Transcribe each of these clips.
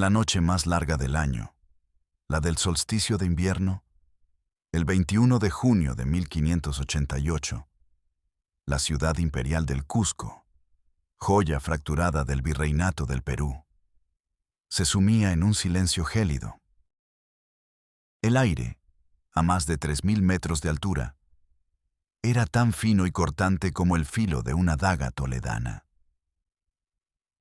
en la noche más larga del año, la del solsticio de invierno, el 21 de junio de 1588, la ciudad imperial del Cusco, joya fracturada del virreinato del Perú, se sumía en un silencio gélido. El aire, a más de 3000 metros de altura, era tan fino y cortante como el filo de una daga toledana.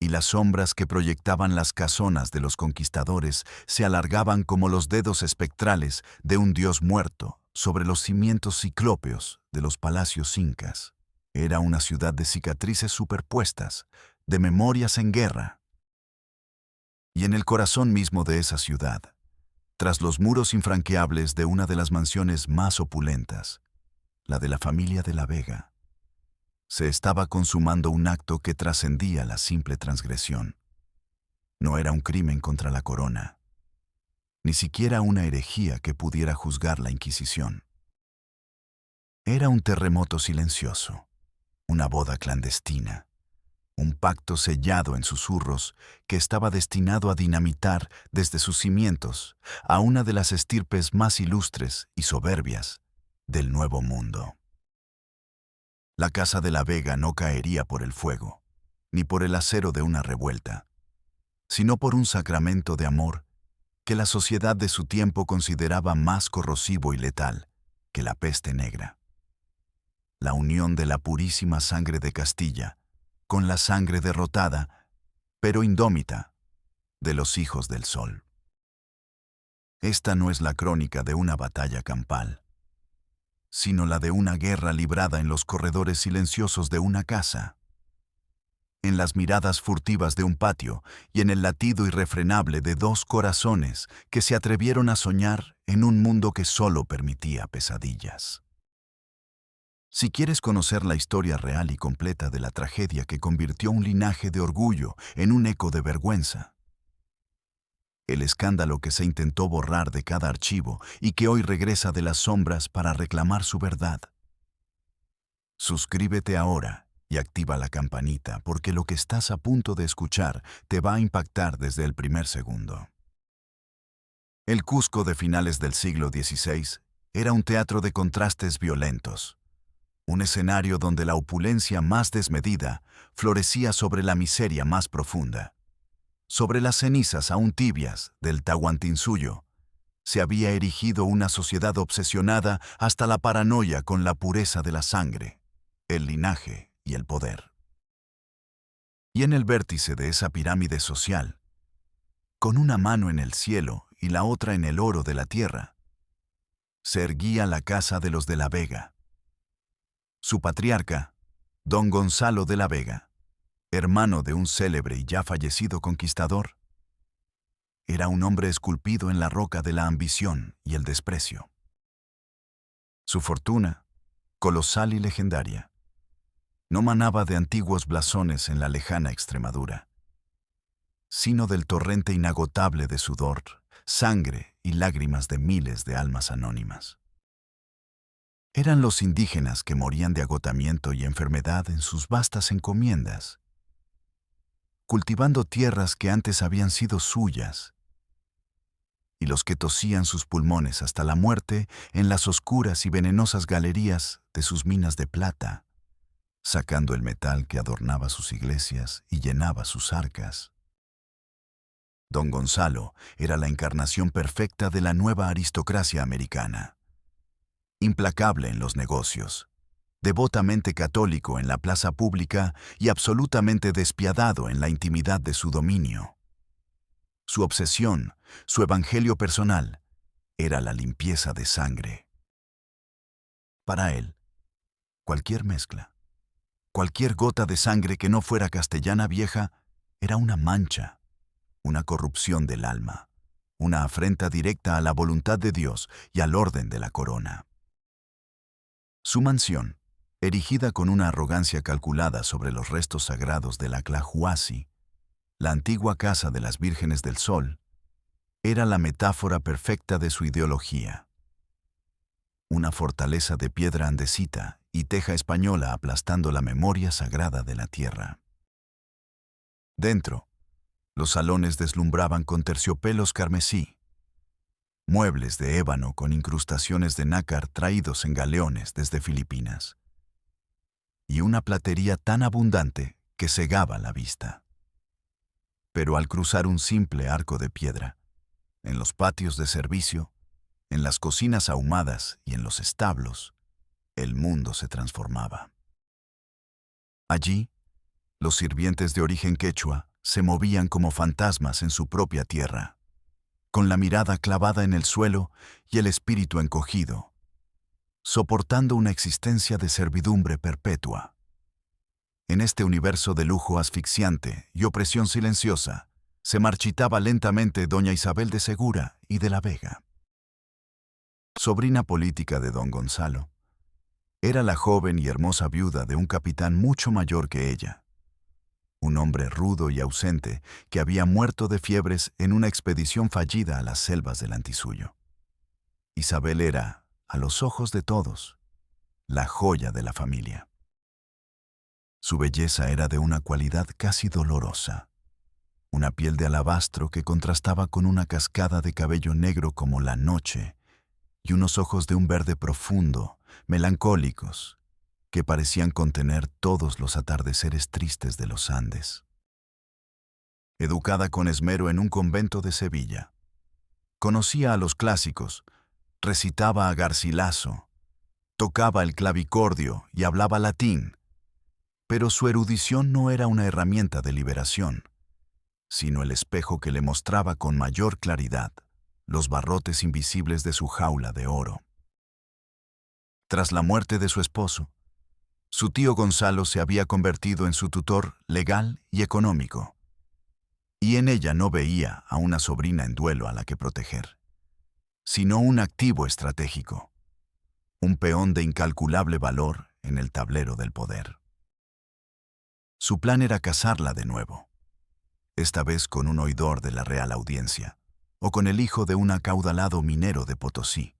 Y las sombras que proyectaban las casonas de los conquistadores se alargaban como los dedos espectrales de un dios muerto sobre los cimientos ciclópeos de los palacios incas. Era una ciudad de cicatrices superpuestas, de memorias en guerra. Y en el corazón mismo de esa ciudad, tras los muros infranqueables de una de las mansiones más opulentas, la de la familia de la Vega, se estaba consumando un acto que trascendía la simple transgresión. No era un crimen contra la corona, ni siquiera una herejía que pudiera juzgar la Inquisición. Era un terremoto silencioso, una boda clandestina, un pacto sellado en susurros que estaba destinado a dinamitar desde sus cimientos a una de las estirpes más ilustres y soberbias del Nuevo Mundo. La casa de la Vega no caería por el fuego, ni por el acero de una revuelta, sino por un sacramento de amor que la sociedad de su tiempo consideraba más corrosivo y letal que la peste negra. La unión de la purísima sangre de Castilla con la sangre derrotada, pero indómita, de los hijos del sol. Esta no es la crónica de una batalla campal, sino la de una guerra librada en los corredores silenciosos de una casa, en las miradas furtivas de un patio y en el latido irrefrenable de dos corazones que se atrevieron a soñar en un mundo que solo permitía pesadillas. Si quieres conocer la historia real y completa de la tragedia que convirtió un linaje de orgullo en un eco de vergüenza, el escándalo que se intentó borrar de cada archivo y que hoy regresa de las sombras para reclamar su verdad, suscríbete ahora y activa la campanita, porque lo que estás a punto de escuchar te va a impactar desde el primer segundo. El Cusco de finales del siglo XVI era un teatro de contrastes violentos, un escenario donde la opulencia más desmedida florecía sobre la miseria más profunda. Sobre las cenizas aún tibias del Tahuantinsuyo se había erigido una sociedad obsesionada hasta la paranoia con la pureza de la sangre, el linaje y el poder. Y en el vértice de esa pirámide social, con una mano en el cielo y la otra en el oro de la tierra, se erguía la casa de los de la Vega. Su patriarca, don Gonzalo de la Vega, hermano de un célebre y ya fallecido conquistador, era un hombre esculpido en la roca de la ambición y el desprecio. Su fortuna, colosal y legendaria, no manaba de antiguos blasones en la lejana Extremadura, sino del torrente inagotable de sudor, sangre y lágrimas de miles de almas anónimas. Eran los indígenas que morían de agotamiento y enfermedad en sus vastas encomiendas, cultivando tierras que antes habían sido suyas, y los que tosían sus pulmones hasta la muerte en las oscuras y venenosas galerías de sus minas de plata, sacando el metal que adornaba sus iglesias y llenaba sus arcas. Don Gonzalo era la encarnación perfecta de la nueva aristocracia americana, implacable en los negocios, devotamente católico en la plaza pública y absolutamente despiadado en la intimidad de su dominio. Su obsesión, su evangelio personal, era la limpieza de sangre. Para él, cualquier mezcla, cualquier gota de sangre que no fuera castellana vieja, era una mancha, una corrupción del alma, una afrenta directa a la voluntad de Dios y al orden de la corona. Su mansión, erigida con una arrogancia calculada sobre los restos sagrados de la Tlahuasi, la antigua casa de las Vírgenes del Sol, era la metáfora perfecta de su ideología. Una fortaleza de piedra andesita y teja española aplastando la memoria sagrada de la tierra. Dentro, Los salones deslumbraban con terciopelos carmesí, muebles de ébano con incrustaciones de nácar traídos en galeones desde Filipinas, y una platería tan abundante que cegaba la vista. Pero al cruzar un simple arco de piedra, en los patios de servicio, en las cocinas ahumadas y en los establos, el mundo se transformaba. Allí, los sirvientes de origen quechua se movían como fantasmas en su propia tierra, con la mirada clavada en el suelo y el espíritu encogido, soportando una existencia de servidumbre perpetua. En este universo de lujo asfixiante y opresión silenciosa, se marchitaba lentamente doña Isabel de Segura y de la Vega. Sobrina política de don Gonzalo, era la joven y hermosa viuda de un capitán mucho mayor que ella, un hombre rudo y ausente que había muerto de fiebres en una expedición fallida a las selvas del Antisuyo. Isabel era, a los ojos de todos, la joya de la familia. Su belleza era de una cualidad casi dolorosa, una piel de alabastro que contrastaba con una cascada de cabello negro como la noche y unos ojos de un verde profundo, melancólicos, que parecían contener todos los atardeceres tristes de los Andes. Educada con esmero en un convento de Sevilla, conocía a los clásicos, recitaba a Garcilaso, tocaba el clavicordio y hablaba latín, pero su erudición no era una herramienta de liberación, sino el espejo que le mostraba con mayor claridad los barrotes invisibles de su jaula de oro. Tras la muerte de su esposo, su tío Gonzalo se había convertido en su tutor legal y económico, y en ella no veía a una sobrina en duelo a la que proteger, sino un activo estratégico, un peón de incalculable valor en el tablero del poder. Su plan era casarla de nuevo, esta vez con un oidor de la Real Audiencia, o con el hijo de un acaudalado minero de Potosí,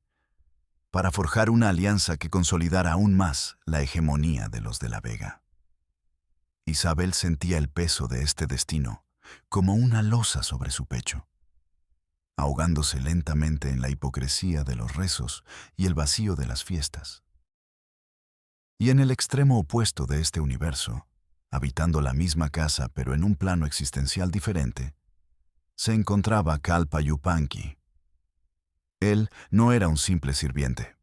para forjar una alianza que consolidara aún más la hegemonía de los de la Vega. Isabel sentía el peso de este destino como una losa sobre su pecho, ahogándose lentamente en la hipocresía de los rezos y el vacío de las fiestas. Y en el extremo opuesto de este universo, habitando la misma casa pero en un plano existencial diferente, se encontraba Kalpa Yupanqui. Él no era un simple sirviente,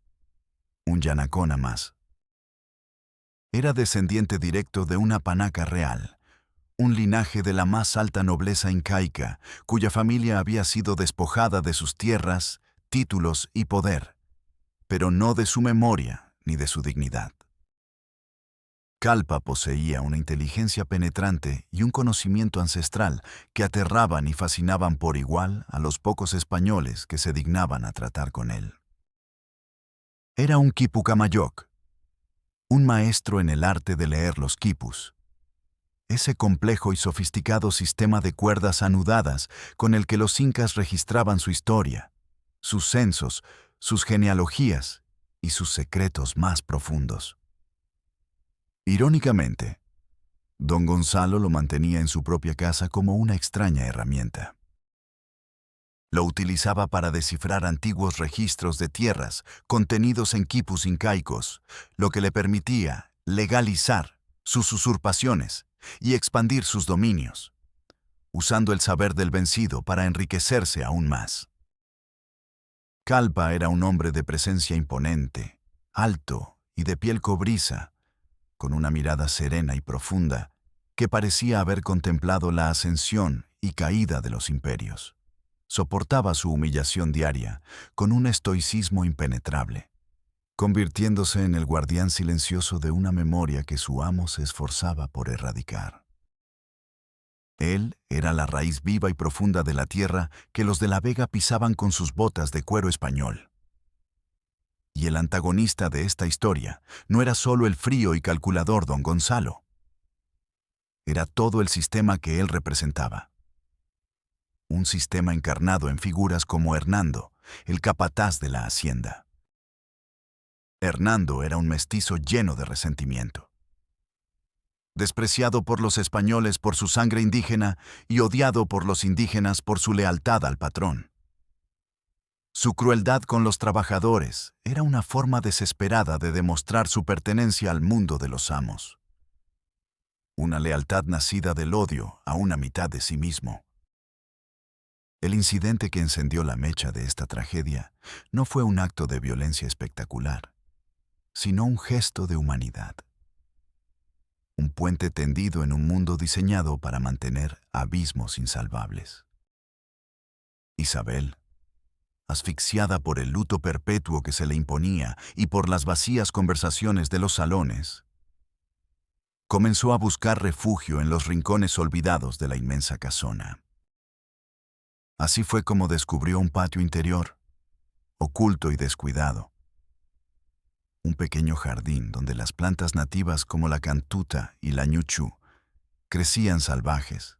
un yanacona más. Era descendiente directo de una panaca real, un linaje de la más alta nobleza incaica, cuya familia había sido despojada de sus tierras, títulos y poder, pero no de su memoria ni de su dignidad. Kalpa poseía una inteligencia penetrante y un conocimiento ancestral que aterraban y fascinaban por igual a los pocos españoles que se dignaban a tratar con él. Era un quipucamayoc, un maestro en el arte de leer los quipus, ese complejo y sofisticado sistema de cuerdas anudadas con el que los incas registraban su historia, sus censos, sus genealogías y sus secretos más profundos. Irónicamente, don Gonzalo lo mantenía en su propia casa como una extraña herramienta. Lo utilizaba para descifrar antiguos registros de tierras contenidos en quipus incaicos, lo que le permitía legalizar sus usurpaciones y expandir sus dominios, usando el saber del vencido para enriquecerse aún más. Kalpa era un hombre de presencia imponente, alto y de piel cobriza, con una mirada serena y profunda que parecía haber contemplado la ascensión y caída de los imperios. Soportaba su humillación diaria con un estoicismo impenetrable, convirtiéndose en el guardián silencioso de una memoria que su amo se esforzaba por erradicar. Él era la raíz viva y profunda de la tierra que los de la Vega pisaban con sus botas de cuero español. Y el antagonista de esta historia no era solo el frío y calculador don Gonzalo. Era todo el sistema que él representaba. Un sistema encarnado en figuras como Hernando, el capataz de la hacienda. Hernando era un mestizo lleno de resentimiento. despreciado por los españoles por su sangre indígena y odiado por los indígenas por su lealtad al patrón. Su crueldad con los trabajadores era una forma desesperada de demostrar su pertenencia al mundo de los amos. Una lealtad nacida del odio a una mitad de sí mismo. El incidente que encendió la mecha de esta tragedia no fue un acto de violencia espectacular, sino un gesto de humanidad. Un puente tendido en un mundo diseñado para mantener abismos insalvables. Isabel, asfixiada por el luto perpetuo que se le imponía y por las vacías conversaciones de los salones, comenzó a buscar refugio en los rincones olvidados de la inmensa casona. Así fue como descubrió un patio interior, oculto y descuidado. Un pequeño jardín donde las plantas nativas como la cantuta y la ñuchú crecían salvajes,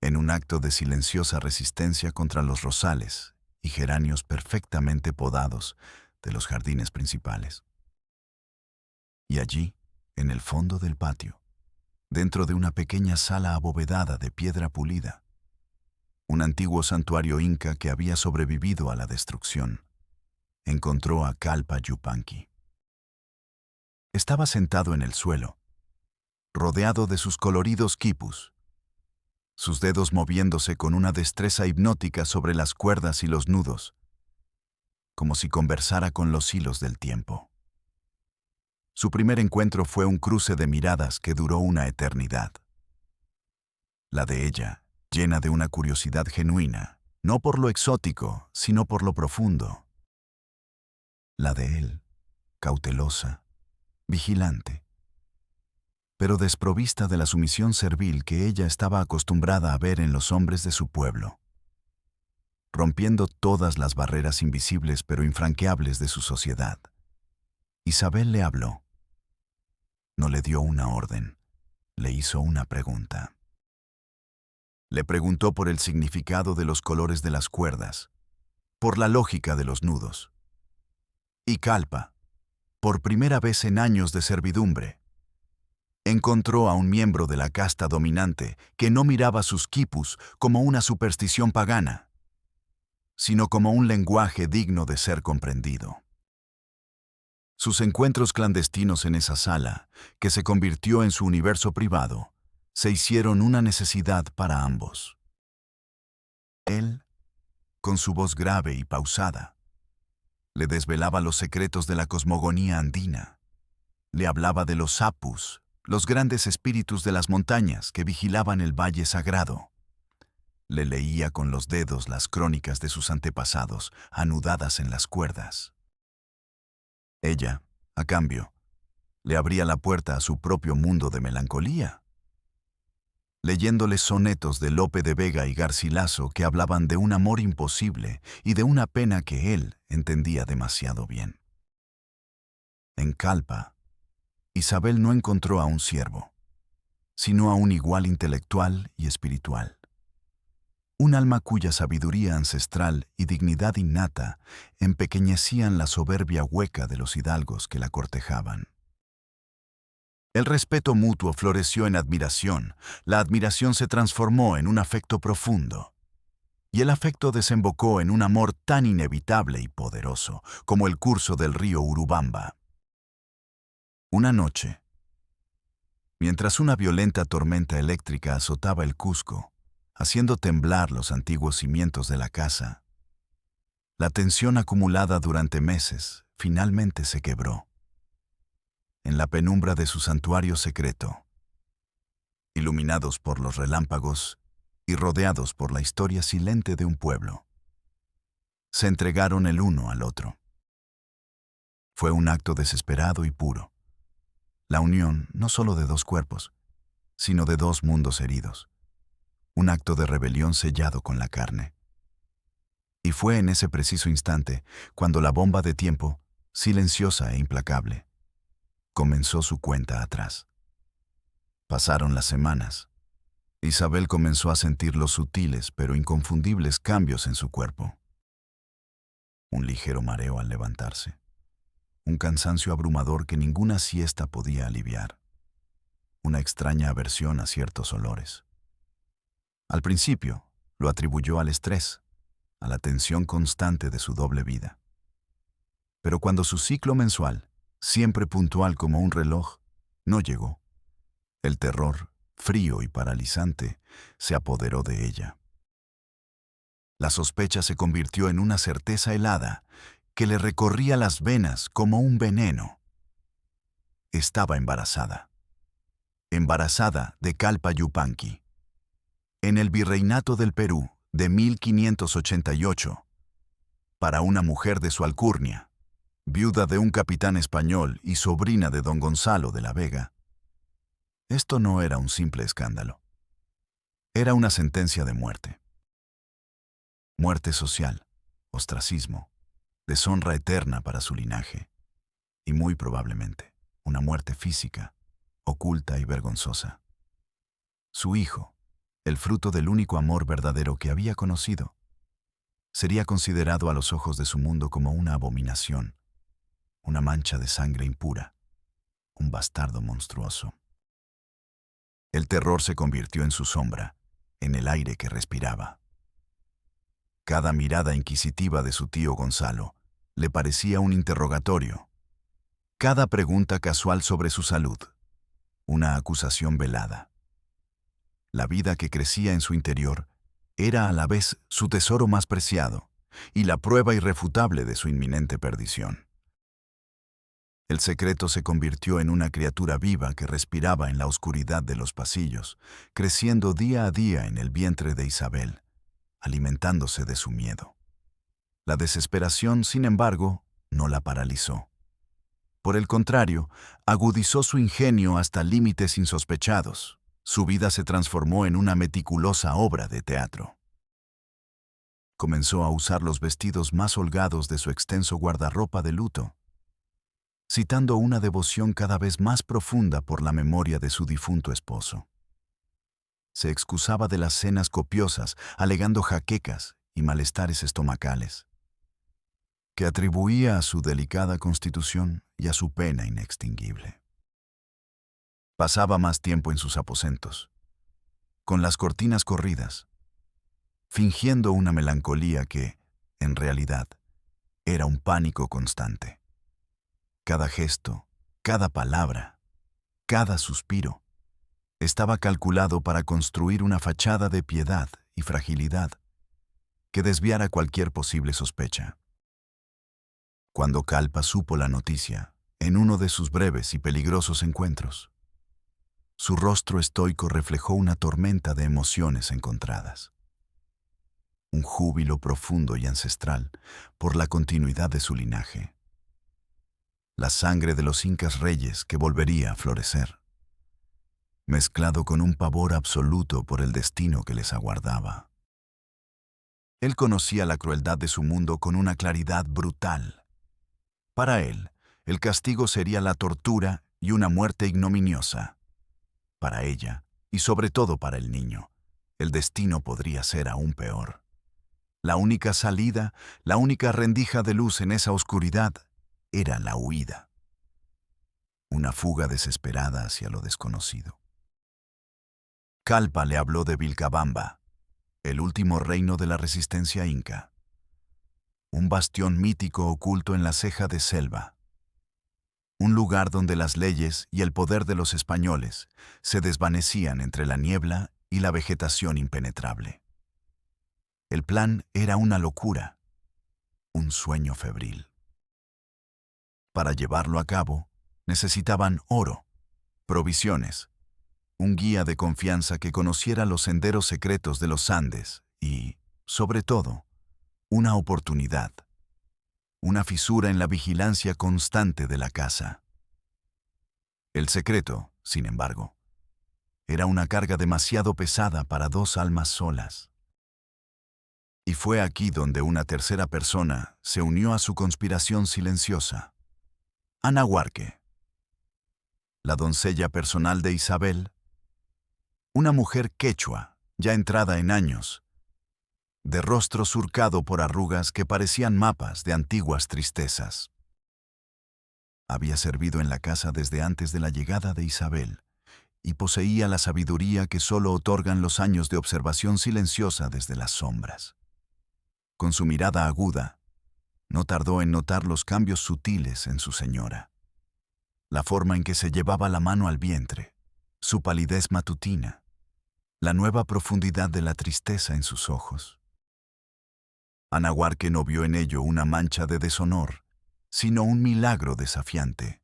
en un acto de silenciosa resistencia contra los rosales y geranios perfectamente podados de los jardines principales. Y allí, en el fondo del patio, dentro de una pequeña sala abovedada de piedra pulida, un antiguo santuario inca que había sobrevivido a la destrucción, encontró a Kalpa Yupanqui. Estaba sentado en el suelo, rodeado de sus coloridos quipus, sus dedos moviéndose con una destreza hipnótica sobre las cuerdas y los nudos, como si conversara con los hilos del tiempo. Su primer encuentro fue un cruce de miradas que duró una eternidad. La de ella, llena de una curiosidad genuina, no por lo exótico, sino por lo profundo. La de él, cautelosa, vigilante, pero desprovista de la sumisión servil que ella estaba acostumbrada a ver en los hombres de su pueblo, rompiendo todas las barreras invisibles pero infranqueables de su sociedad. Isabel le habló. No le dio una orden, le hizo una pregunta. Le preguntó por el significado de los colores de las cuerdas, por la lógica de los nudos. Y Kalpa, por primera vez en años de servidumbre, encontró a un miembro de la casta dominante que no miraba sus quipus como una superstición pagana, sino como un lenguaje digno de ser comprendido. Sus encuentros clandestinos en esa sala, que se convirtió en su universo privado, se hicieron una necesidad para ambos. Él, con su voz grave y pausada, le desvelaba los secretos de la cosmogonía andina. Le hablaba de los apus, los grandes espíritus de las montañas que vigilaban el valle sagrado. Le leía con los dedos las crónicas de sus antepasados anudadas en las cuerdas. Ella, a cambio, le abría la puerta a su propio mundo de melancolía, leyéndole sonetos de Lope de Vega y Garcilaso que hablaban de un amor imposible y de una pena que él entendía demasiado bien. En Kalpa, Isabel no encontró a un siervo, sino a un igual intelectual y espiritual. Un alma cuya sabiduría ancestral y dignidad innata empequeñecían la soberbia hueca de los hidalgos que la cortejaban. El respeto mutuo floreció en admiración, la admiración se transformó en un afecto profundo, y el afecto desembocó en un amor tan inevitable y poderoso como el curso del río Urubamba. Una noche, mientras una violenta tormenta eléctrica azotaba el Cusco, haciendo temblar los antiguos cimientos de la casa, la tensión acumulada durante meses finalmente se quebró. En la penumbra de su santuario secreto, iluminados por los relámpagos y rodeados por la historia silente de un pueblo, se entregaron el uno al otro. Fue un acto desesperado y puro, la unión no solo de dos cuerpos, sino de dos mundos heridos, un acto de rebelión sellado con la carne. Y fue en ese preciso instante cuando la bomba de tiempo, silenciosa e implacable, comenzó su cuenta atrás. Pasaron las semanas. Isabel comenzó a sentir los sutiles pero inconfundibles cambios en su cuerpo. Un ligero mareo al levantarse. Un cansancio abrumador que ninguna siesta podía aliviar. una extraña aversión a ciertos olores. Al principio, lo atribuyó al estrés, a la tensión constante de su doble vida. Pero cuando su ciclo mensual, siempre puntual como un reloj, no llegó, el terror, frío y paralizante, se apoderó de ella. La sospecha se convirtió en una certeza helada que le recorría las venas como un veneno. Estaba embarazada. Embarazada de Kalpa Yupanqui. En el Virreinato del Perú de 1588, para una mujer de su alcurnia, viuda de un capitán español y sobrina de don Gonzalo de la Vega, esto no era un simple escándalo. Era una sentencia de muerte. Muerte social, ostracismo, deshonra eterna para su linaje, y muy probablemente una muerte física, oculta y vergonzosa. Su hijo, el fruto del único amor verdadero que había conocido, sería considerado a los ojos de su mundo como una abominación, una mancha de sangre impura, un bastardo monstruoso. El terror se convirtió en su sombra, en el aire que respiraba. Cada mirada inquisitiva de su tío Gonzalo le parecía un interrogatorio. Cada pregunta casual sobre su salud, una acusación velada. La vida que crecía en su interior era a la vez su tesoro más preciado y la prueba irrefutable de su inminente perdición. El secreto se convirtió en una criatura viva que respiraba en la oscuridad de los pasillos, creciendo día a día en el vientre de Isabel, alimentándose de su miedo. La desesperación, sin embargo, no la paralizó. Por el contrario, agudizó su ingenio hasta límites insospechados. Su vida se transformó en una meticulosa obra de teatro. Comenzó a usar los vestidos más holgados de su extenso guardarropa de luto, citando una devoción cada vez más profunda por la memoria de su difunto esposo. Se excusaba de las cenas copiosas, alegando jaquecas y malestares estomacales, que atribuía a su delicada constitución y a su pena inextinguible. Pasaba más tiempo en sus aposentos, con las cortinas corridas, fingiendo una melancolía que, en realidad, era un pánico constante. Cada gesto, cada palabra, cada suspiro, estaba calculado para construir una fachada de piedad y fragilidad que desviara cualquier posible sospecha. Cuando Kalpa supo la noticia, en uno de sus breves y peligrosos encuentros, su rostro estoico reflejó una tormenta de emociones encontradas. Un júbilo profundo y ancestral por la continuidad de su linaje. La sangre de los incas reyes que volvería a florecer, mezclado con un pavor absoluto por el destino que les aguardaba. Él conocía la crueldad de su mundo con una claridad brutal. Para él, el castigo sería la tortura y una muerte ignominiosa. Para ella, y sobre todo para el niño, el destino podría ser aún peor. La única salida, la única rendija de luz en esa oscuridad, era la huida. Una fuga desesperada hacia lo desconocido. Kalpa le habló de Vilcabamba, el último reino de la resistencia inca. Un bastión mítico oculto en la ceja de selva. Un lugar donde las leyes y el poder de los españoles se desvanecían entre la niebla y la vegetación impenetrable. El plan era una locura, un sueño febril. Para llevarlo a cabo, necesitaban oro, provisiones, un guía de confianza que conociera los senderos secretos de los Andes y, sobre todo, una oportunidad, una fisura en la vigilancia constante de la casa. El secreto, sin embargo, era una carga demasiado pesada para dos almas solas. Y fue aquí donde una tercera persona se unió a su conspiración silenciosa. Ana Huarque, la doncella personal de Isabel, una mujer quechua, ya entrada en años, de rostro surcado por arrugas que parecían mapas de antiguas tristezas. Había servido en la casa desde antes de la llegada de Isabel y poseía la sabiduría que solo otorgan los años de observación silenciosa desde las sombras. Con su mirada aguda, no tardó en notar los cambios sutiles en su señora. La forma en que se llevaba la mano al vientre, su palidez matutina, la nueva profundidad de la tristeza en sus ojos. Anahuarque no vio en ello una mancha de deshonor, sino un milagro desafiante.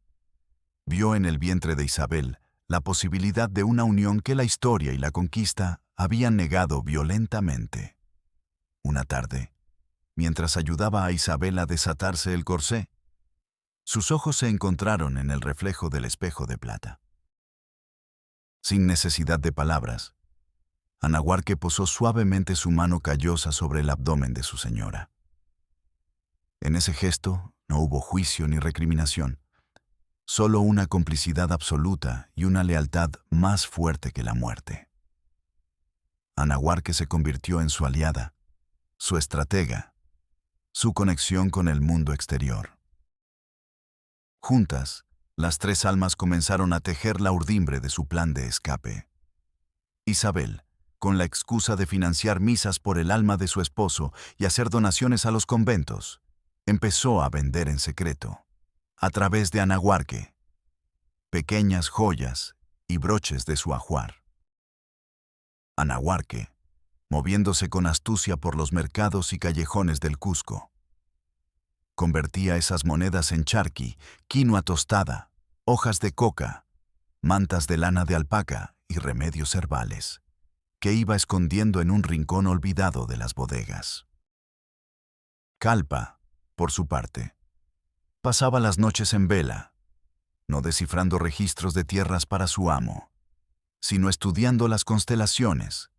Vio en el vientre de Isabel la posibilidad de una unión que la historia y la conquista habían negado violentamente. Una tarde, mientras ayudaba a Isabel a desatarse el corsé, sus ojos se encontraron en el reflejo del espejo de plata. Sin necesidad de palabras, Anahuarque posó suavemente su mano callosa sobre el abdomen de su señora. En ese gesto no hubo juicio ni recriminación, solo una complicidad absoluta y una lealtad más fuerte que la muerte. Anahuarque se convirtió en su aliada, su estratega, su conexión con el mundo exterior. Juntas, las tres almas comenzaron a tejer la urdimbre de su plan de escape. Isabel, con la excusa de financiar misas por el alma de su esposo y hacer donaciones a los conventos, empezó a vender en secreto, a través de Anahuarque, pequeñas joyas y broches de su ajuar. Anahuarque, moviéndose con astucia por los mercados y callejones del Cusco, convertía esas monedas en charqui, quinoa tostada, hojas de coca, mantas de lana de alpaca y remedios herbales, que iba escondiendo en un rincón olvidado de las bodegas. Calpa, por su parte, pasaba las noches en vela, no descifrando registros de tierras para su amo, sino estudiando las constelaciones,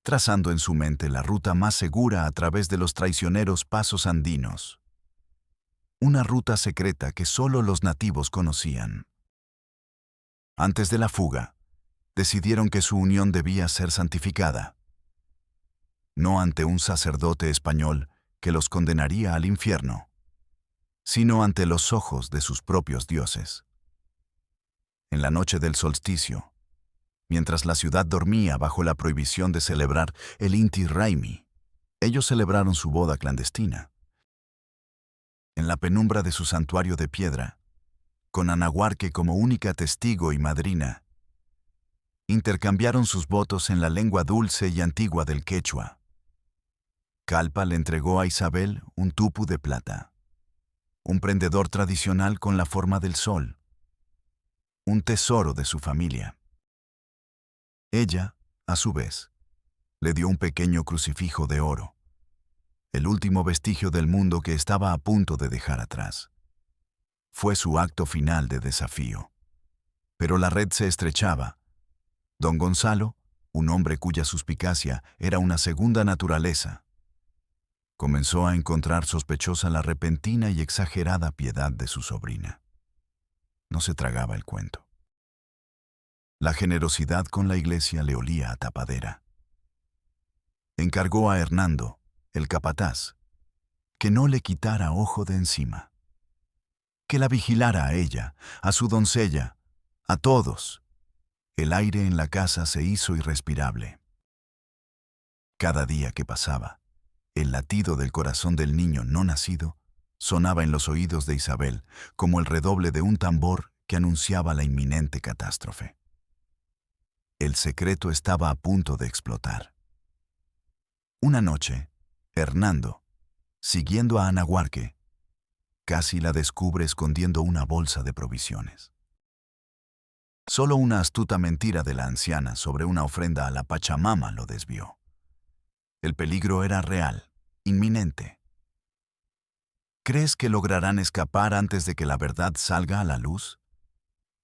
trazando en su mente la ruta más segura a través de los traicioneros pasos andinos. Una ruta secreta que solo los nativos conocían. Antes de la fuga, decidieron que su unión debía ser santificada, no ante un sacerdote español que los condenaría al infierno, sino ante los ojos de sus propios dioses. En la noche del solsticio, mientras la ciudad dormía bajo la prohibición de celebrar el Inti Raymi, ellos celebraron su boda clandestina. En la penumbra de su santuario de piedra, con Anahuarque como única testigo y madrina, intercambiaron sus votos en la lengua dulce y antigua del quechua. Calpa le entregó a Isabel un tupu de plata, un prendedor tradicional con la forma del sol, un tesoro de su familia. Ella, a su vez, le dio un pequeño crucifijo de oro, el último vestigio del mundo que estaba a punto de dejar atrás. Fue su acto final de desafío. Pero la red se estrechaba. Don Gonzalo, un hombre cuya suspicacia era una segunda naturaleza, comenzó a encontrar sospechosa la repentina y exagerada piedad de su sobrina. No se tragaba el cuento. La generosidad con la iglesia le olía a tapadera. Encargó a Hernando, el capataz, que no le quitara ojo de encima, que la vigilara a ella, a su doncella, a todos. El aire en la casa se hizo irrespirable. Cada día que pasaba, el latido del corazón del niño no nacido sonaba en los oídos de Isabel como el redoble de un tambor que anunciaba la inminente catástrofe. El secreto estaba a punto de explotar. Una noche, Hernando, siguiendo a Anahuarque, casi la descubre escondiendo una bolsa de provisiones. Solo una astuta mentira de la anciana sobre una ofrenda a la Pachamama lo desvió. El peligro era real, inminente. ¿Crees que lograrán escapar antes de que la verdad salga a la luz?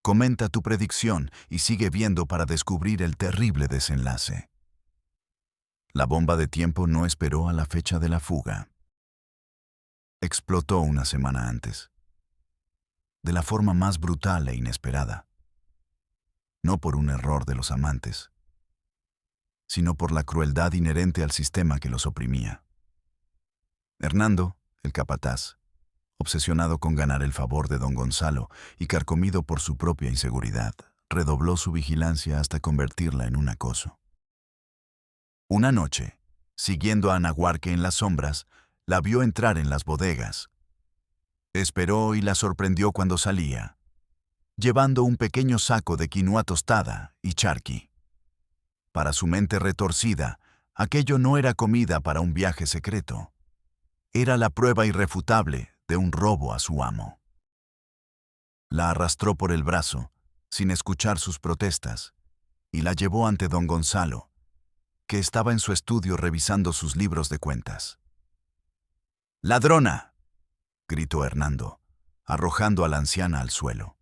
Comenta tu predicción y sigue viendo para descubrir el terrible desenlace. La bomba de tiempo no esperó a la fecha de la fuga. Explotó una semana antes, de la forma más brutal e inesperada. No por un error de los amantes, sino por la crueldad inherente al sistema que los oprimía. Hernando, el capataz, obsesionado con ganar el favor de don Gonzalo y carcomido por su propia inseguridad, redobló su vigilancia hasta convertirla en un acoso. Una noche, siguiendo a Anahuarque en las sombras, la vio entrar en las bodegas. Esperó y la sorprendió cuando salía, llevando un pequeño saco de quinoa tostada y charqui. Para su mente retorcida, aquello no era comida para un viaje secreto. Era la prueba irrefutable de un robo a su amo. La arrastró por el brazo, sin escuchar sus protestas, y la llevó ante don Gonzalo, que estaba en su estudio revisando sus libros de cuentas. ¡Ladrona!, gritó Hernando, arrojando a la anciana al suelo.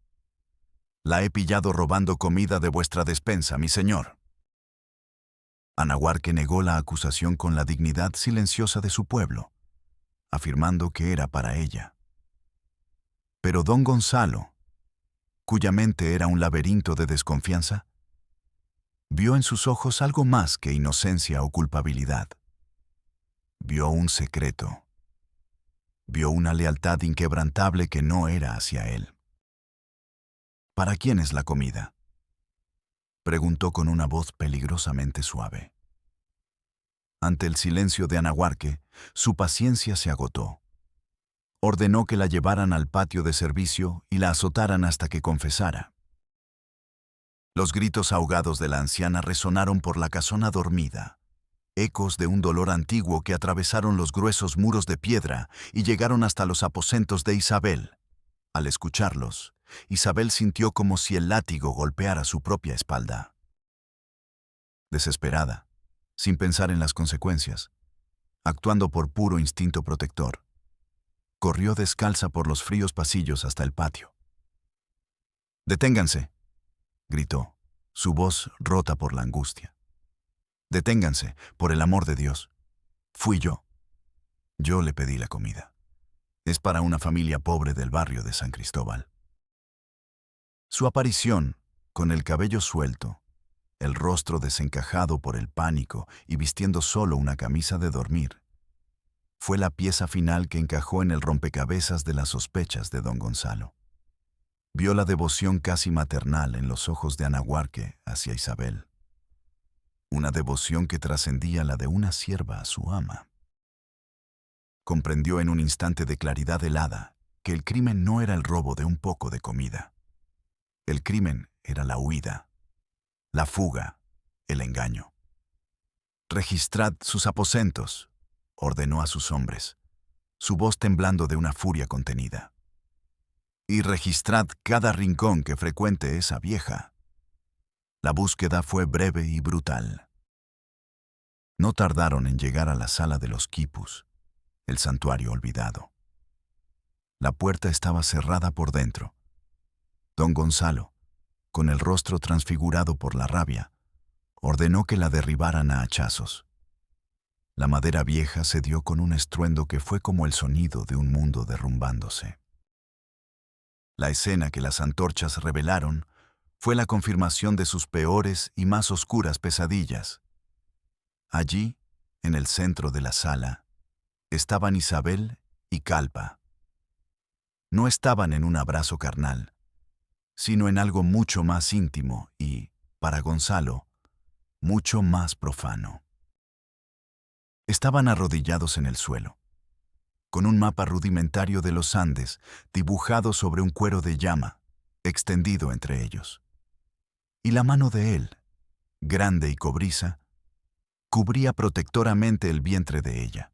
La he pillado robando comida de vuestra despensa, mi señor. Anahuarque negó la acusación con la dignidad silenciosa de su pueblo, afirmando que era para ella. Pero don Gonzalo, cuya mente era un laberinto de desconfianza, vio en sus ojos algo más que inocencia o culpabilidad. Vio un secreto. Vio una lealtad inquebrantable que no era hacia él. ¿Para quién es la comida?, preguntó con una voz peligrosamente suave. Ante el silencio de Anahuarque, su paciencia se agotó. Ordenó que la llevaran al patio de servicio y la azotaran hasta que confesara. Los gritos ahogados de la anciana resonaron por la casona dormida, ecos de un dolor antiguo que atravesaron los gruesos muros de piedra y llegaron hasta los aposentos de Isabel. Al escucharlos, Isabel sintió como si el látigo golpeara su propia espalda. Desesperada, sin pensar en las consecuencias, actuando por puro instinto protector, corrió descalza por los fríos pasillos hasta el patio. «¡Deténganse!», gritó, su voz rota por la angustia. «Deténganse, por el amor de Dios. Fui yo. Yo le pedí la comida. Es para una familia pobre del barrio de San Cristóbal». Su aparición, con el cabello suelto, el rostro desencajado por el pánico y vistiendo solo una camisa de dormir, fue la pieza final que encajó en el rompecabezas de las sospechas de don Gonzalo. Vio la devoción casi maternal en los ojos de Anahuarque hacia Isabel. Una devoción que trascendía la de una sierva a su ama. Comprendió en un instante de claridad helada que el crimen no era el robo de un poco de comida. El crimen era la huida, la fuga, el engaño. «Registrad sus aposentos», ordenó a sus hombres, su voz temblando de una furia contenida. «Y registrad cada rincón que frecuente esa vieja». La búsqueda fue breve y brutal. No tardaron en llegar a la sala de los quipus, el santuario olvidado. La puerta estaba cerrada por dentro. Don Gonzalo, con el rostro transfigurado por la rabia, ordenó que la derribaran a hachazos. La madera vieja cedió con un estruendo que fue como el sonido de un mundo derrumbándose. La escena que las antorchas revelaron fue la confirmación de sus peores y más oscuras pesadillas. Allí, en el centro de la sala, estaban Isabel y Calpa. No estaban en un abrazo carnal, sino en algo mucho más íntimo y, para Gonzalo, mucho más profano. Estaban arrodillados en el suelo, con un mapa rudimentario de los Andes dibujado sobre un cuero de llama, extendido entre ellos. Y la mano de él, grande y cobriza, cubría protectoramente el vientre de ella.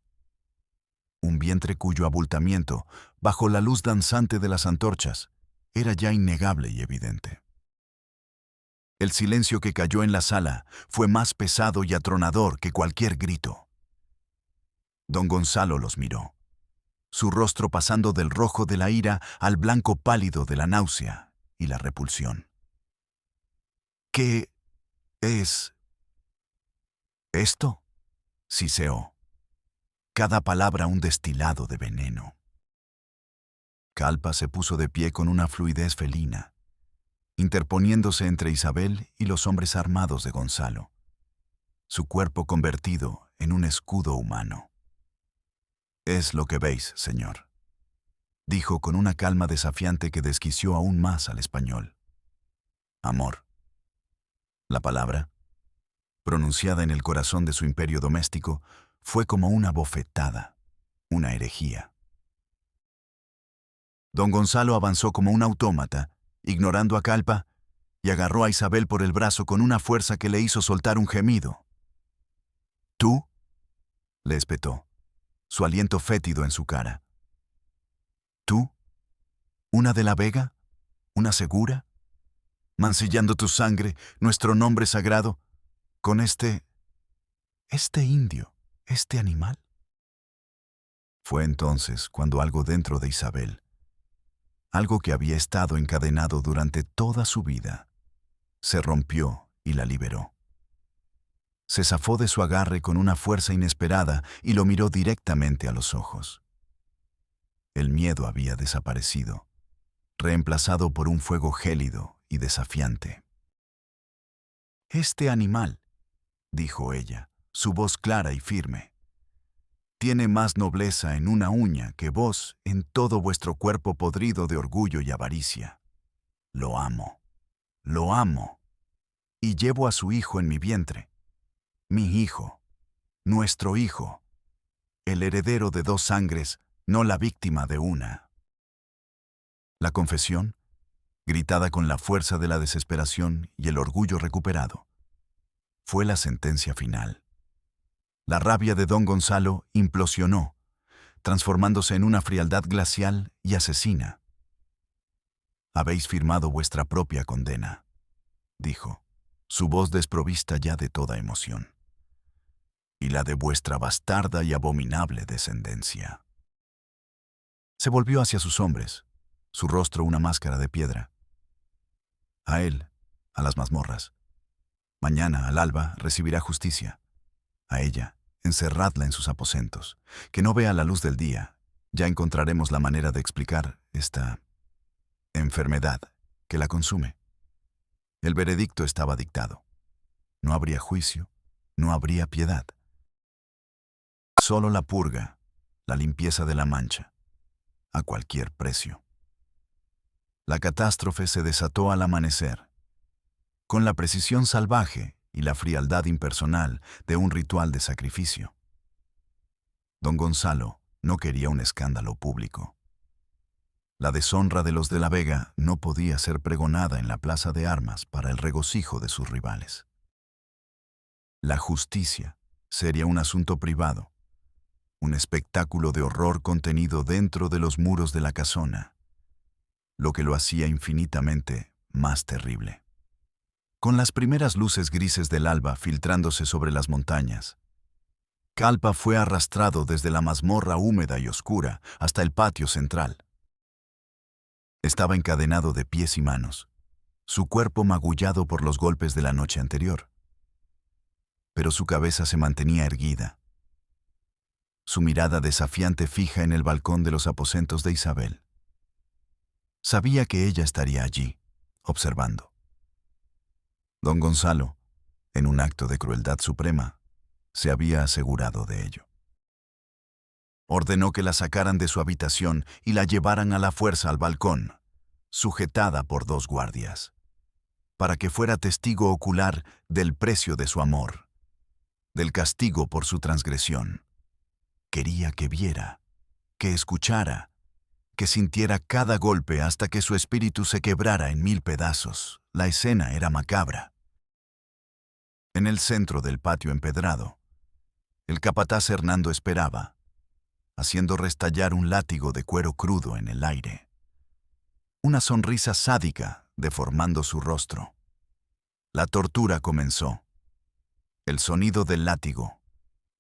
Un vientre cuyo abultamiento, bajo la luz danzante de las antorchas, era ya innegable y evidente. El silencio que cayó en la sala fue más pesado y atronador que cualquier grito. Don Gonzalo los miró, su rostro pasando del rojo de la ira al blanco pálido de la náusea y la repulsión. «¿Qué es esto?», siseó. Cada palabra un destilado de veneno. Calpa se puso de pie con una fluidez felina, interponiéndose entre Isabel y los hombres armados de Gonzalo, su cuerpo convertido en un escudo humano. «Es lo que veis, señor», dijo con una calma desafiante que desquició aún más al español. Amor. La palabra, pronunciada en el corazón de su imperio doméstico, fue como una bofetada, una herejía. Don Gonzalo avanzó como un autómata, ignorando a Calpa, y agarró a Isabel por el brazo con una fuerza que le hizo soltar un gemido. «¿Tú?», le espetó, su aliento fétido en su cara. «¿Tú? ¿Una de la Vega? ¿Una segura? Mancillando tu sangre, nuestro nombre sagrado, con este indio, este animal». Fue entonces cuando algo dentro de Isabel, algo que había estado encadenado durante toda su vida, se rompió y la liberó. Se zafó de su agarre con una fuerza inesperada y lo miró directamente a los ojos. El miedo había desaparecido, reemplazado por un fuego gélido y desafiante. «Este animal», dijo ella, su voz clara y firme, «tiene más nobleza en una uña que vos en todo vuestro cuerpo podrido de orgullo y avaricia. Lo amo, y llevo a su hijo en mi vientre. Mi hijo, nuestro hijo, el heredero de 2 sangres, no la víctima de una». La confesión, gritada con la fuerza de la desesperación y el orgullo recuperado, fue la sentencia final. La rabia de don Gonzalo implosionó, transformándose en una frialdad glacial y asesina. «Habéis firmado vuestra propia condena», dijo, su voz desprovista ya de toda emoción, «y la de vuestra bastarda y abominable descendencia». Se volvió hacia sus hombres, su rostro una máscara de piedra. «A él, a las mazmorras. Mañana, al alba, recibirá justicia. A ella, encerradla en sus aposentos, que no vea la luz del día. Ya encontraremos la manera de explicar esta enfermedad que la consume». El veredicto estaba dictado. No habría juicio, no habría piedad. Solo la purga, la limpieza de la mancha, a cualquier precio. La catástrofe se desató al amanecer, con la precisión salvaje y la frialdad impersonal de un ritual de sacrificio. Don Gonzalo no quería un escándalo público. La deshonra de los de la Vega no podía ser pregonada en la plaza de armas para el regocijo de sus rivales. La justicia sería un asunto privado, un espectáculo de horror contenido dentro de los muros de la casona, lo que lo hacía infinitamente más terrible. Con las primeras luces grises del alba filtrándose sobre las montañas, Calpa fue arrastrado desde la mazmorra húmeda y oscura hasta el patio central. Estaba encadenado de pies y manos, su cuerpo magullado por los golpes de la noche anterior. Pero su cabeza se mantenía erguida, su mirada desafiante fija en el balcón de los aposentos de Isabel. Sabía que ella estaría allí, observando. Don Gonzalo, en un acto de crueldad suprema, se había asegurado de ello. Ordenó que la sacaran de su habitación y la llevaran a la fuerza al balcón, sujetada por 2 guardias, para que fuera testigo ocular del precio de su amor, del castigo por su transgresión. Quería que viera, que escuchara, que sintiera cada golpe hasta que su espíritu se quebrara en 1000 pedazos. La escena era macabra. En el centro del patio empedrado, el capataz Hernando esperaba, haciendo restallar un látigo de cuero crudo en el aire. Una sonrisa sádica deformando su rostro. La tortura comenzó. El sonido del látigo,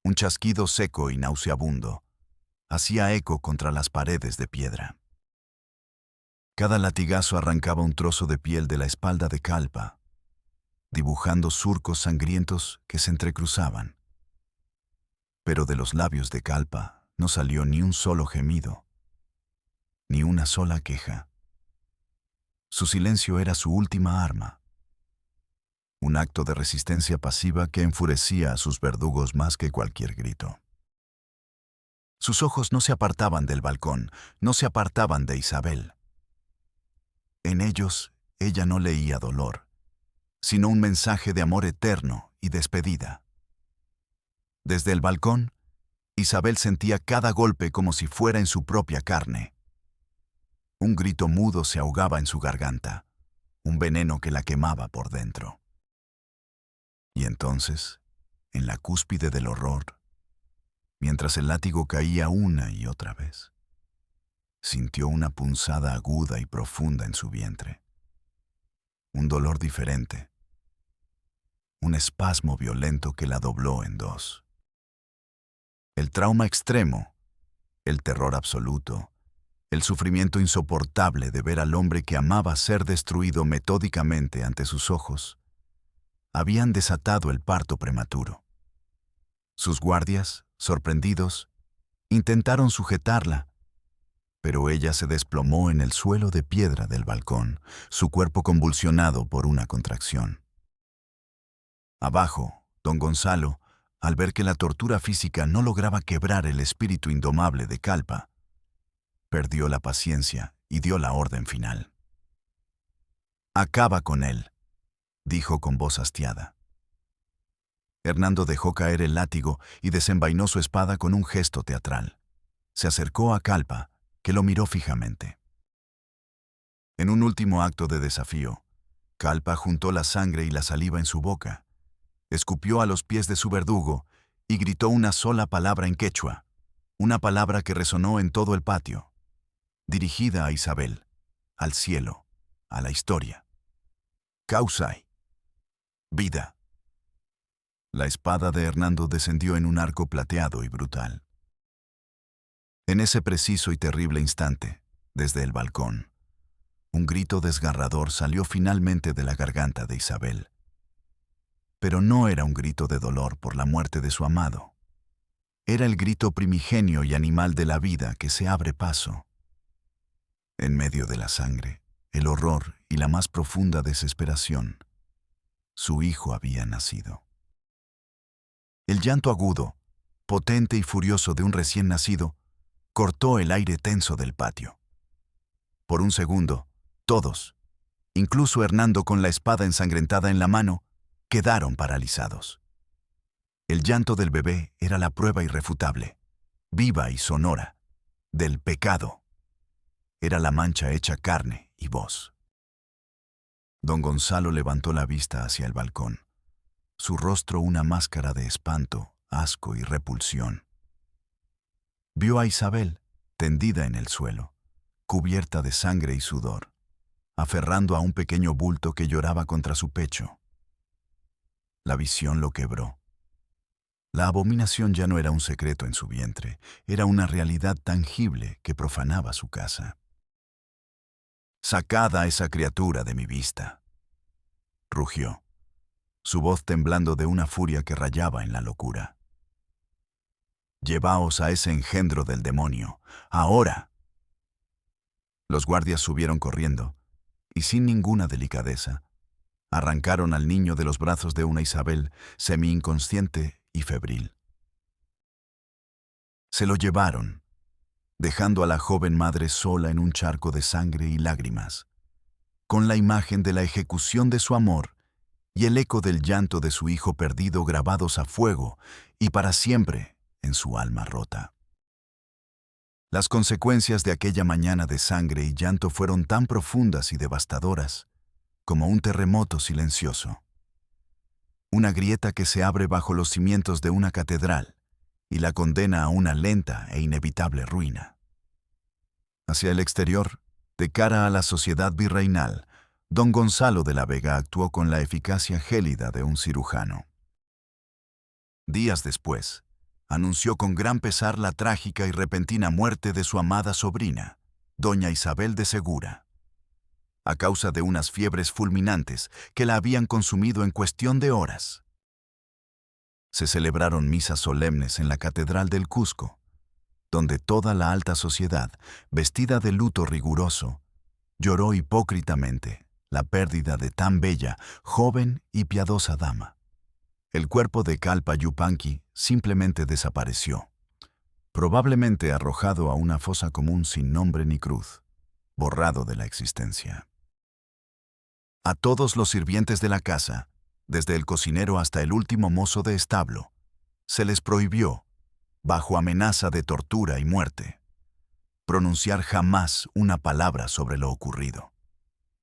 un chasquido seco y nauseabundo, hacía eco contra las paredes de piedra. Cada latigazo arrancaba un trozo de piel de la espalda de Calpa, dibujando surcos sangrientos que se entrecruzaban. Pero de los labios de Calpa no salió ni un solo gemido, ni una sola queja. Su silencio era su última arma, un acto de resistencia pasiva que enfurecía a sus verdugos más que cualquier grito. Sus ojos no se apartaban del balcón, no se apartaban de Isabel. En ellos, ella no leía dolor, sino un mensaje de amor eterno y despedida. Desde el balcón, Isabel sentía cada golpe como si fuera en su propia carne. Un grito mudo se ahogaba en su garganta, un veneno que la quemaba por dentro. Y entonces, en la cúspide del horror, mientras el látigo caía una y otra vez, sintió una punzada aguda y profunda en su vientre. Un dolor diferente, un espasmo violento que la dobló en dos. El trauma extremo, el terror absoluto, el sufrimiento insoportable de ver al hombre que amaba ser destruido metódicamente ante sus ojos, habían desatado el parto prematuro. Sus guardias, sorprendidos, intentaron sujetarla, pero ella se desplomó en el suelo de piedra del balcón, su cuerpo convulsionado por una contracción. Abajo, don Gonzalo, al ver que la tortura física no lograba quebrar el espíritu indomable de Calpa, perdió la paciencia y dio la orden final. «Acaba con él», dijo con voz hastiada. Hernando dejó caer el látigo y desenvainó su espada con un gesto teatral. Se acercó a Calpa, que lo miró fijamente. En un último acto de desafío, Calpa juntó la sangre y la saliva en su boca, escupió a los pies de su verdugo y gritó una sola palabra en quechua, una palabra que resonó en todo el patio, dirigida a Isabel, al cielo, a la historia. «Causai. Vida». La espada de Hernando descendió en un arco plateado y brutal. En ese preciso y terrible instante, desde el balcón, un grito desgarrador salió finalmente de la garganta de Isabel. Pero no era un grito de dolor por la muerte de su amado. Era el grito primigenio y animal de la vida que se abre paso. En medio de la sangre, el horror y la más profunda desesperación, su hijo había nacido. El llanto agudo, potente y furioso de un recién nacido, cortó el aire tenso del patio. Por un segundo, todos, incluso Hernando con la espada ensangrentada en la mano, quedaron paralizados. El llanto del bebé era la prueba irrefutable, viva y sonora, del pecado. Era la mancha hecha carne y voz. Don Gonzalo levantó la vista hacia el balcón, su rostro una máscara de espanto, asco y repulsión. Vio a Isabel, tendida en el suelo, cubierta de sangre y sudor, aferrando a un pequeño bulto que lloraba contra su pecho. La visión lo quebró. La abominación ya no era un secreto en su vientre, era una realidad tangible que profanaba su casa. «Sacad a esa criatura de mi vista», rugió, su voz temblando de una furia que rayaba en la locura. «Llevaos a ese engendro del demonio, ahora». Los guardias subieron corriendo, y sin ninguna delicadeza, arrancaron al niño de los brazos de una Isabel semi-inconsciente y febril. Se lo llevaron, dejando a la joven madre sola en un charco de sangre y lágrimas, con la imagen de la ejecución de su amor y el eco del llanto de su hijo perdido grabados a fuego y para siempre en su alma rota. Las consecuencias de aquella mañana de sangre y llanto fueron tan profundas y devastadoras como un terremoto silencioso. Una grieta que se abre bajo los cimientos de una catedral y la condena a una lenta e inevitable ruina. Hacia el exterior, de cara a la sociedad virreinal, don Gonzalo de la Vega actuó con la eficacia gélida de un cirujano. Días después, anunció con gran pesar la trágica y repentina muerte de su amada sobrina, doña Isabel de Segura, a causa de unas fiebres fulminantes que la habían consumido en cuestión de horas. Se celebraron misas solemnes en la Catedral del Cusco, donde toda la alta sociedad, vestida de luto riguroso, lloró hipócritamente la pérdida de tan bella, joven y piadosa dama. El cuerpo de Calpa Yupanqui simplemente desapareció, probablemente arrojado a una fosa común sin nombre ni cruz, borrado de la existencia. A todos los sirvientes de la casa, desde el cocinero hasta el último mozo de establo, se les prohibió, bajo amenaza de tortura y muerte, pronunciar jamás una palabra sobre lo ocurrido.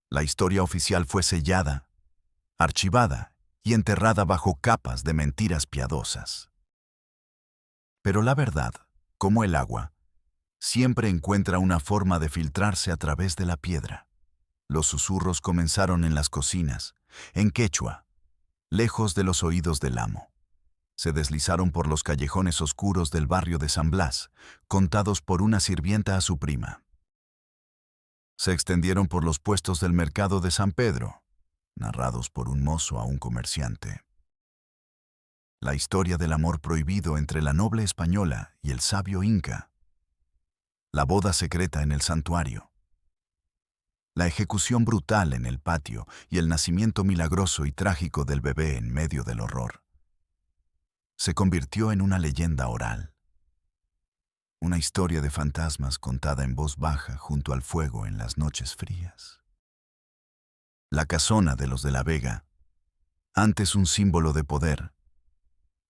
La historia oficial fue sellada, archivada y enterrada bajo capas de mentiras piadosas. Pero la verdad, como el agua, siempre encuentra una forma de filtrarse a través de la piedra. Los susurros comenzaron en las cocinas, en quechua, lejos de los oídos del amo. Se deslizaron por los callejones oscuros del barrio de San Blas, contados por una sirvienta a su prima. Se extendieron por los puestos del mercado de San Pedro, narrados por un mozo a un comerciante. La historia del amor prohibido entre la noble española y el sabio inca. La boda secreta en el santuario. La ejecución brutal en el patio y el nacimiento milagroso y trágico del bebé en medio del horror. Se convirtió en una leyenda oral. Una historia de fantasmas contada en voz baja junto al fuego en las noches frías. La casona de los de la Vega, antes un símbolo de poder,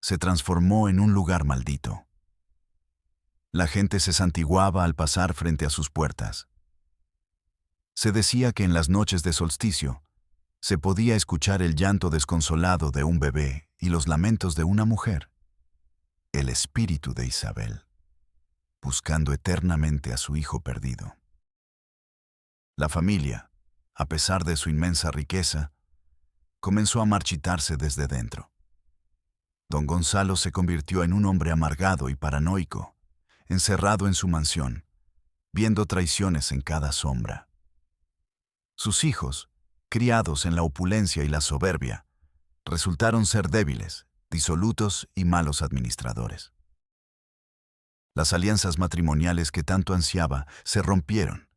se transformó en un lugar maldito. La gente se santiguaba al pasar frente a sus puertas. Se decía que en las noches de solsticio se podía escuchar el llanto desconsolado de un bebé y los lamentos de una mujer, el espíritu de Isabel, buscando eternamente a su hijo perdido. La familia, a pesar de su inmensa riqueza, comenzó a marchitarse desde dentro. Don Gonzalo se convirtió en un hombre amargado y paranoico, encerrado en su mansión, viendo traiciones en cada sombra. Sus hijos, criados en la opulencia y la soberbia, resultaron ser débiles, disolutos y malos administradores. Las alianzas matrimoniales que tanto ansiaba se rompieron.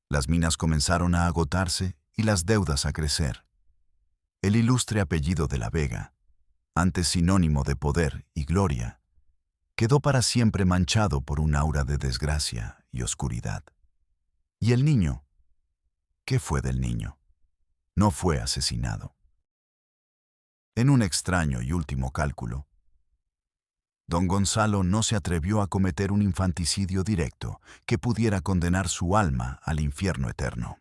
Las minas comenzaron a agotarse y las deudas a crecer. El ilustre apellido de la Vega, antes sinónimo de poder y gloria, quedó para siempre manchado por un aura de desgracia y oscuridad. ¿Y el niño? ¿Qué fue del niño? No fue asesinado. En un extraño y último cálculo, don Gonzalo no se atrevió a cometer un infanticidio directo que pudiera condenar su alma al infierno eterno.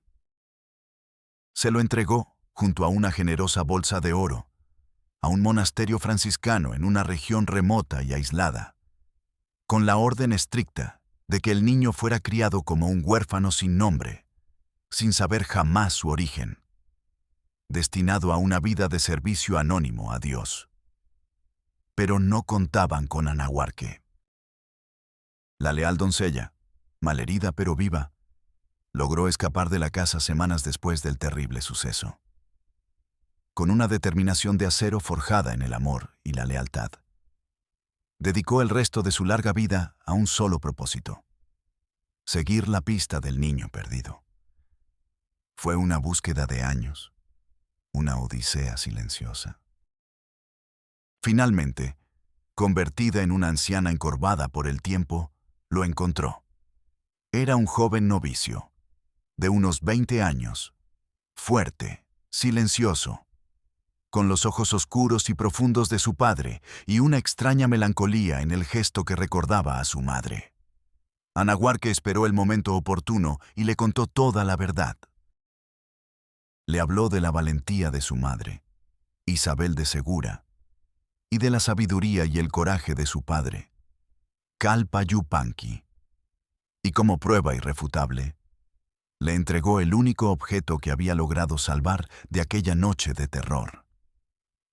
Se lo entregó, junto a una generosa bolsa de oro, a un monasterio franciscano en una región remota y aislada, con la orden estricta de que el niño fuera criado como un huérfano sin nombre, sin saber jamás su origen, destinado a una vida de servicio anónimo a Dios. Pero no contaban con Anahuarque. La leal doncella, malherida pero viva, logró escapar de la casa semanas después del terrible suceso. Con una determinación de acero forjada en el amor y la lealtad, dedicó el resto de su larga vida a un solo propósito: seguir la pista del niño perdido. Fue una búsqueda de años, una odisea silenciosa. Finalmente, convertida en una anciana encorvada por el tiempo, lo encontró. Era un joven novicio, de unos 20 años, fuerte, silencioso, con los ojos oscuros y profundos de su padre y una extraña melancolía en el gesto que recordaba a su madre. Anahuarque esperó el momento oportuno y le contó toda la verdad. Le habló de la valentía de su madre, Isabel de Segura, y de la sabiduría y el coraje de su padre, Calpa Yupanqui. Y como prueba irrefutable, le entregó el único objeto que había logrado salvar de aquella noche de terror: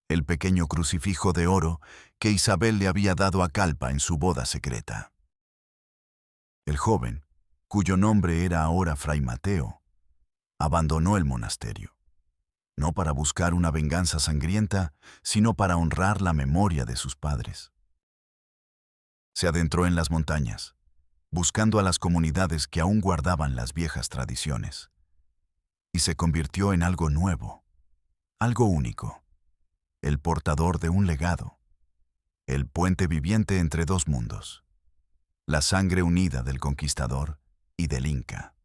el pequeño crucifijo de oro que Isabel le había dado a Calpa en su boda secreta. El joven, cuyo nombre era ahora Fray Mateo, abandonó el monasterio, no para buscar una venganza sangrienta, sino para honrar la memoria de sus padres. Se adentró en las montañas, buscando a las comunidades que aún guardaban las viejas tradiciones, y se convirtió en algo nuevo, algo único, el portador de un legado, el puente viviente entre dos mundos, la sangre unida del conquistador y del inca.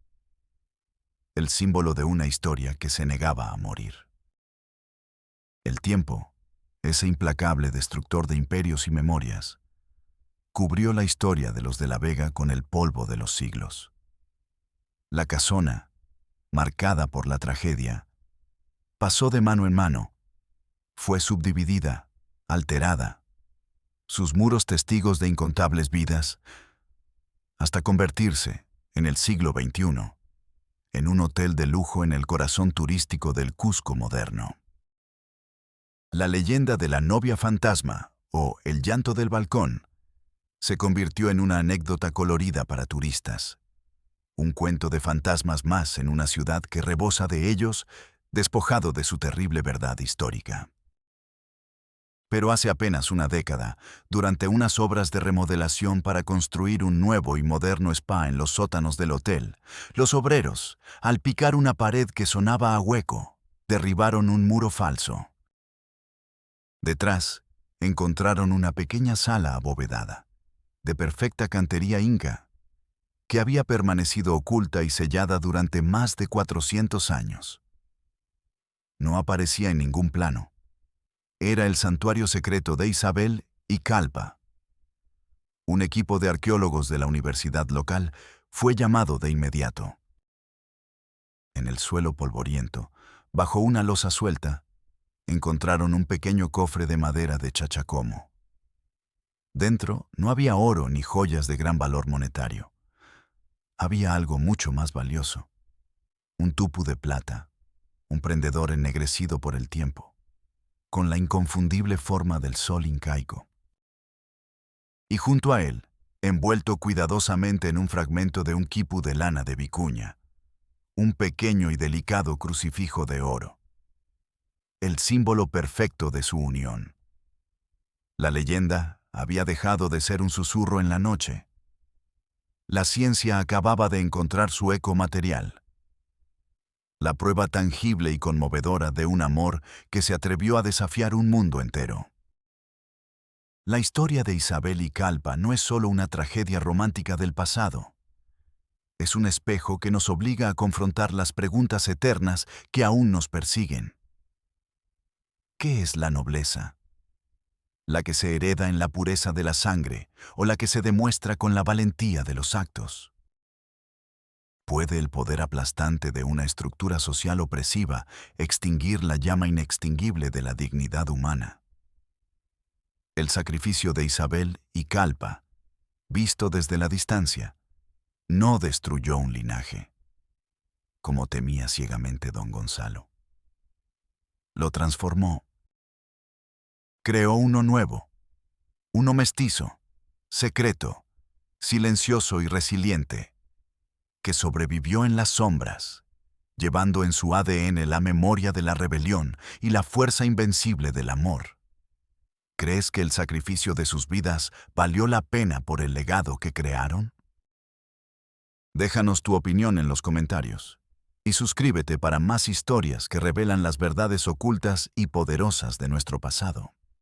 el símbolo de una historia que se negaba a morir. El tiempo, ese implacable destructor de imperios y memorias, cubrió la historia de los de la Vega con el polvo de los siglos. La casona, marcada por la tragedia, pasó de mano en mano, fue subdividida, alterada, sus muros testigos de incontables vidas, hasta convertirse, en el siglo XXI, en un hotel de lujo en el corazón turístico del Cusco moderno. La leyenda de la novia fantasma, o el llanto del balcón, se convirtió en una anécdota colorida para turistas. Un cuento de fantasmas más en una ciudad que rebosa de ellos, despojado de su terrible verdad histórica. Pero hace apenas una década, durante unas obras de remodelación para construir un nuevo y moderno spa en los sótanos del hotel, los obreros, al picar una pared que sonaba a hueco, derribaron un muro falso. Detrás, encontraron una pequeña sala abovedada, de perfecta cantería inca, que había permanecido oculta y sellada durante más de 400 años. No aparecía en ningún plano. Era el santuario secreto de Isabel y Calpa. Un equipo de arqueólogos de la universidad local fue llamado de inmediato. En el suelo polvoriento, bajo una losa suelta, encontraron un pequeño cofre de madera de chachacomo. Dentro no había oro ni joyas de gran valor monetario. Había algo mucho más valioso: un tupu de plata, un prendedor ennegrecido por el tiempo, con la inconfundible forma del sol incaico. Y junto a él, envuelto cuidadosamente en un fragmento de un quipu de lana de vicuña, un pequeño y delicado crucifijo de oro, el símbolo perfecto de su unión. La leyenda había dejado de ser un susurro en la noche. La ciencia acababa de encontrar su eco material, la prueba tangible y conmovedora de un amor que se atrevió a desafiar un mundo entero. La historia de Isabel y Calpa no es solo una tragedia romántica del pasado. Es un espejo que nos obliga a confrontar las preguntas eternas que aún nos persiguen. ¿Qué es la nobleza? ¿La que se hereda en la pureza de la sangre o la que se demuestra con la valentía de los actos? ¿Puede el poder aplastante de una estructura social opresiva extinguir la llama inextinguible de la dignidad humana? El sacrificio de Isabel y Calpa, visto desde la distancia, no destruyó un linaje, como temía ciegamente don Gonzalo. Lo transformó. Creó uno nuevo, uno mestizo, secreto, silencioso y resiliente, que sobrevivió en las sombras, llevando en su ADN la memoria de la rebelión y la fuerza invencible del amor. ¿Crees que el sacrificio de sus vidas valió la pena por el legado que crearon? Déjanos tu opinión en los comentarios y suscríbete para más historias que revelan las verdades ocultas y poderosas de nuestro pasado.